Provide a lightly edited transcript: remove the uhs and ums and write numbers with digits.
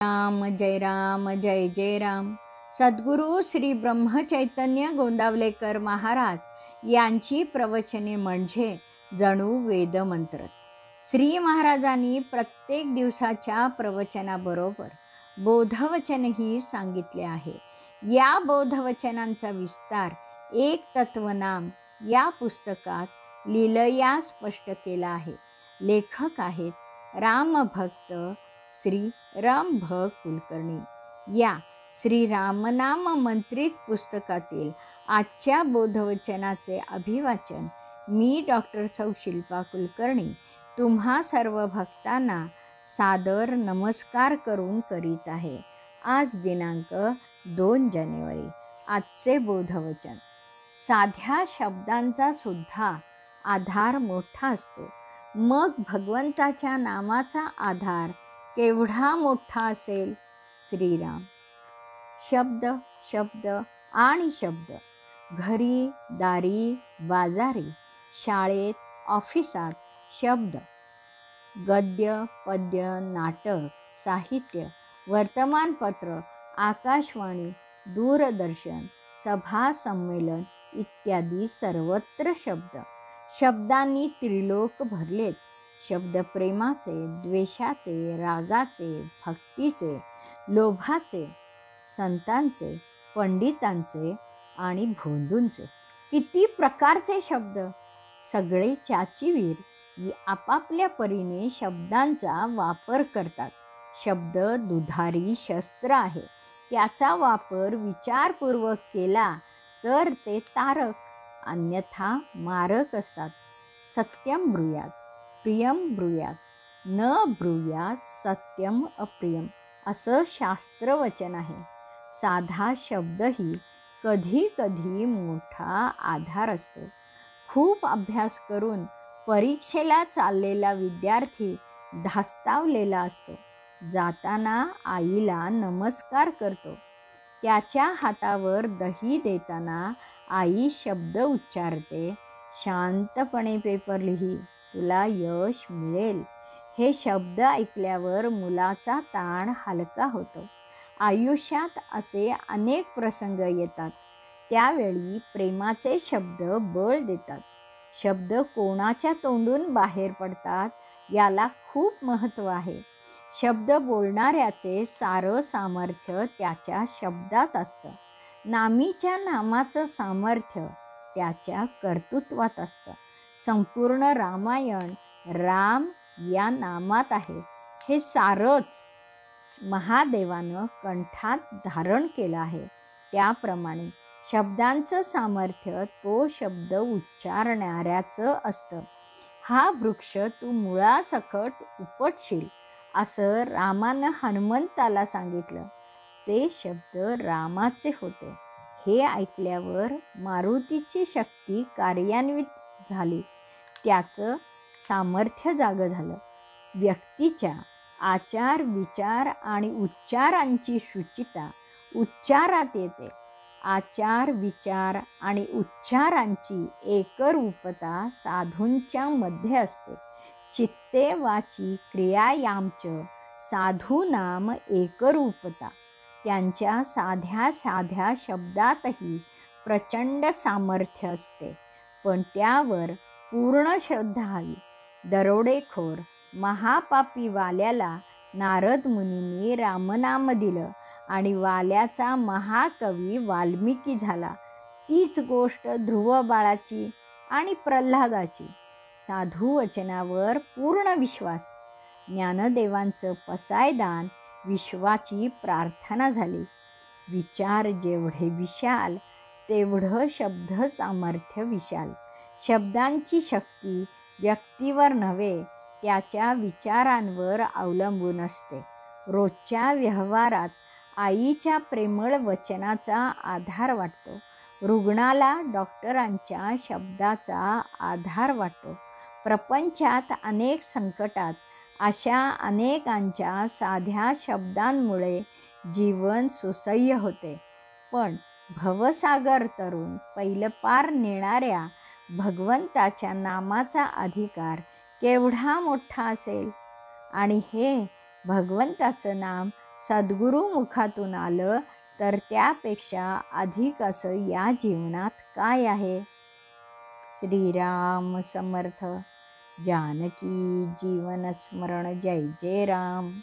राम जय जय राम. सद्गुरू श्री ब्रह्मचैतन्य गोंदावलेकर महाराज यांची प्रवचने म्हणजे जणू वेदमंत्रच. श्री महाराजांनी प्रत्येक दिवसाच्या प्रवचनाबरोबर बोधवचनही सांगितले आहे. या बोधवचनांचा विस्तार एक तत्वनाम या पुस्तकात लीलया स्पष्ट केला आहे. लेखक आहेत रामभक्त श्री राम भ कुलकर्णी. या श्री रामनाम मंत्रित पुस्तकातील आजच्या बोधवचनाचे अभिवाचन मी डॉक्टर सौ शिल्पा कुलकर्णी तुम्हा सर्व भक्तांना सादर नमस्कार करून करीत आहे. आज दिनांक 2 जानेवारी. आजचे बोधवचन. साध्या शब्दांचा सुद्धा आधार मोठा असतो, मग भगवंताच्या नामाचा आधार केवढा मोठा असेल. श्रीराम. शब्द शब्द आणि शब्द. घरी दारी बाजारी शाळेत ऑफिसात शब्द. गद्य पद्य नाटक साहित्य वर्तमानपत्र आकाशवाणी दूरदर्शन सभा संमेलन इत्यादी सर्वत्र शब्द. शब्दांनी त्रिलोक भरलेत. शब्द प्रेमाचे द्वेषाचे रागाचे भक्तीचे लोभाचे संतांचे पंडितांचे आणि भोंदूंचे. किती प्रकारचे शब्द. सगळे चाचीवीर आपापल्या परीने शब्दांचा वापर करतात. शब्द दुधारी शस्त्र आहे. त्याचा वापर विचारपूर्वक केला तर ते तारक अन्यथा मारक असतात. सत्यम ब्रूयात प्रियम ब्रूयात न ब्रूयात सत्यम अप्रियम असं शास्त्रवचन आहे. साधा शब्दही कधी कधी मोठा आधार असतो. खूप अभ्यास करून परीक्षेला चाललेला विद्यार्थी धास्तावलेला असतो. जाताना आईला नमस्कार करतो. त्याच्या हातावर दही देताना आई शब्द उच्चारते, शांतपणे पेपर लिही, तुला यश मिळेल. हे शब्द ऐकल्यावर मुलाचा ताण हलका होतो. आयुष्यात असे अनेक प्रसंग येतात, त्यावेळी प्रेमाचे शब्द बळ देतात. शब्द कोणाच्या तोंडून बाहेर पडतात याला खूप महत्त्व आहे. शब्द बोलणाऱ्याचे सारं सामर्थ्य त्याच्या शब्दात असतं. नामीच्या नामाचं सामर्थ्य त्याच्या कर्तृत्वात असतं. संपूर्ण रामायण राम या नामात आहे. हे सारंच महादेवानं कंठात धारण केलं आहे. त्याप्रमाणे शब्दांचं सामर्थ्य तो शब्द उच्चारणाऱ्याचं असतं. हा वृक्ष तू मुळासकट उपटशील असं रामानं हनुमंताला सांगितलं. ते शब्द रामाचे होते. हे ऐकल्यावर मारुतीची शक्ती कार्यान्वित झाली. त्याचं सामर्थ्य जागं झालं. व्यक्तीच्या आचार विचार आणि उच्चारांची शुचिता उच्चारात येते. आचार विचार आणि उच्चारांची एकरूपता साधूंच्या मध्ये असते. चित्ते वाची क्रियायामच साधूनाम एकरूपता. त्यांच्या साध्या साध्या शब्दातही प्रचंड सामर्थ्य असते, पण त्यावर पूर्ण श्रद्धा हवी. दरोडेखोर महापापी वाल्याला नारद मुनींनी रामनाम दिलं आणि वाल्याचा महाकवी वाल्मिकी झाला. तीच गोष्ट ध्रुव बाळाची आणि प्रल्हादाची. साधू वचनावर पूर्ण विश्वास. ज्ञानदेवांचं पसायदान विश्वाची प्रार्थना झाली. विचार जेवढे विशाल तेवढं शब्द सामर्थ्य विशाल. शब्दांची शक्ती व्यक्तीवर नव्हे त्याच्या विचारांवर अवलंबून असते. रोजच्या व्यवहारात आईच्या प्रेमळ वचनाचा आधार वाटतो. रुग्णाला डॉक्टरांच्या शब्दाचा आधार वाटतो. प्रपंचात अनेक संकटात अशा अनेकांच्या साध्या शब्दांमुळे जीवन सुसह्य होते. पण भवसागर तरुण पैलपार नेणाऱ्या भगवंताच्या नामाचा अधिकार केवढा मोठा असेल. आणि हे भगवंताचं नाम सद्गुरू मुखातून आलं तर त्यापेक्षा अधिक असं या जीवनात काय आहे. श्रीराम समर्थ. जानकी जीवन स्मरण. जय जय राम.